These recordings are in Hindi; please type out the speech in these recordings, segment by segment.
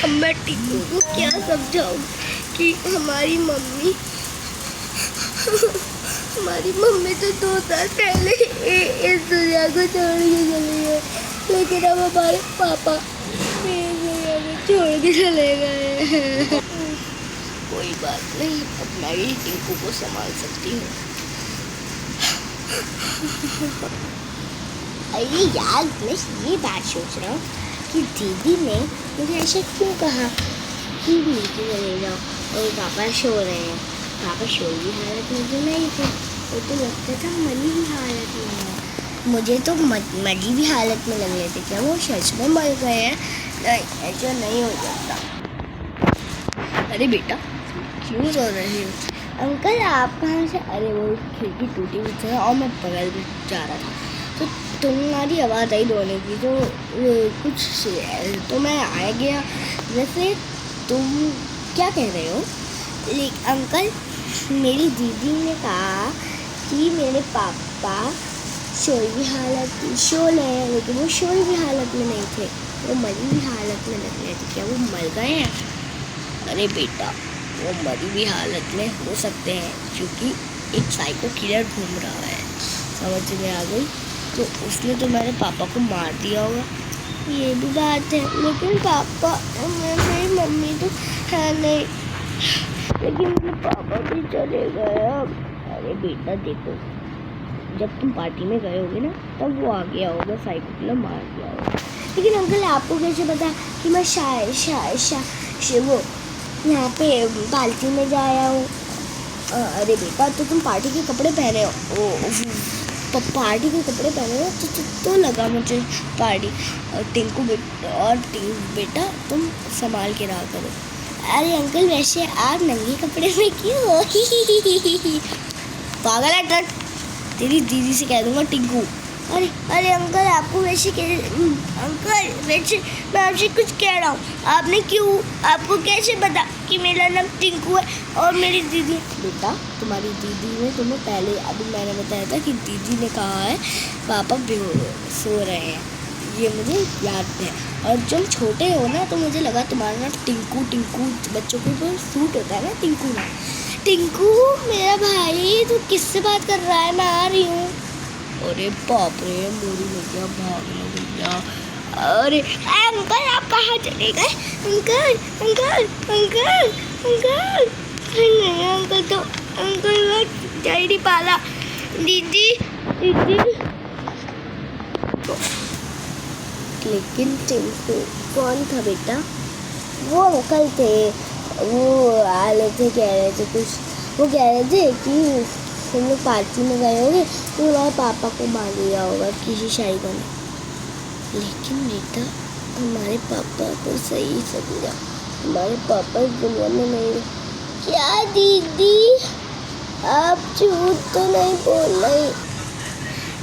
अब मैं टिंकू को क्या समझाऊं कि हमारी मम्मी तो 2 साल पहले इस दुनिया को छोड़ के चली गई, लेकिन अब हमारे पापा इस दुनिया को छोड़ के चले गए। कोई बात नहीं, अब मैं ही टिंकू को संभाल सकती हूँ। अरे यार, मैं ये बात सोच रहा हूँ कि दीदी ने मुझे ऐसा क्यों कहा कि नीचे चले जाओ, और पापा सो रहे हैं। पापा सो की हालत में तो नहीं थे, वो तो लगता था मरी भी हालत में है। मुझे तो मरी भी हालत में लग रहे थे, क्या वो सच में मर गए हैं? नहीं, ऐसा नहीं हो सकता। अरे बेटा, क्यों सो रही हो? अंकल आप कहाँ से? अरे वो खिड़की टूटी हुई थी और मैं बगल में जा रहा था, तो तुम्हारी आवाज़ आई रोने की, तो कुछ तो मैं आ गया। वैसे तुम क्या कह रहे हो? लेकिन अंकल, मेरी दीदी ने कहा कि मेरे पापा सो भी हैं, लेकिन वो सोई भी हालत में नहीं थे, वो मरी भी हालत में लग रहे थे। क्या वो मर गए हैं? अरे बेटा, वो मरी भी हालत में हो सकते हैं, क्योंकि एक साइको किलर घूम रहा है। समझ में आ गई? तो उसने तो मेरे पापा को मार दिया होगा। ये भी बात है, लेकिन पापा मेरी मम्मी तो है नहीं, लेकिन मेरे पापा भी चले गए अब। अरे बेटा देखो, जब तुम पार्टी में गए होगे ना, तब वो आ गया होगा, साइको किलर मार दिया होगा। लेकिन अंकल आपको कैसे पता कि मैं वो यहाँ पे पार्टी में जा आया हूँ? अरे बेटा, तो तुम पार्टी के कपड़े पहने हो, पार्टी के कपड़े पहने हो तो लगा मुझे पार्टी। टिंकू बेटा तुम संभाल के रहा करो। अरे अंकल, वैसे आप नंगे कपड़े में क्यों हो? पागल है ट्रक, तेरी दीदी से कह दूंगा टिंकू। अरे अंकल, आपको वैसे मैं आपसे कुछ कह रहा हूँ, आपको कैसे पता कि मेरा नाम टिंकू है और मेरी दीदी? बेटा, तुम्हारी दीदी ने तुम्हें पहले अभी मैंने बताया था कि दीदी ने कहा है पापा सो रहे हैं, ये मुझे याद है। और जब छोटे हो ना, तो मुझे लगा तुम्हारा नाम टिंकू बच्चों को तो सूट होता है ना टिंकू ना। टिंकू मेरा भाई, तू किससे बात कर रहा है? मैं आ रही हूँ। अरे बाप रे, मोरी लग गया, भागने लग गया। अरे अंकल, आप कहाँ चले गए? अंकल नहीं अंकल, तो अंकल मैं जा ही नहीं पाला। दीदी लेकिन टिंकू कौन था बेटा? वो अंकल थे, वो आ रहे थे, कह रहे थे कुछ, वो कह रहे थे कि तुम लोग पार्टी में गए होगे तो तुम्हारे पापा को मार दिया होगा किसी शायरी ने। लेकिन बेटा, हमारे पापा को सही समझा, हमारे पापा इस दुनिया में नहीं। क्या दीदी, आप झूठ तो नहीं बोल रही?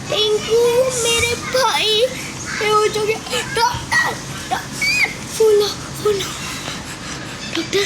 टिंकू मेरे भाई हो गया। Doctor, doctor, doctor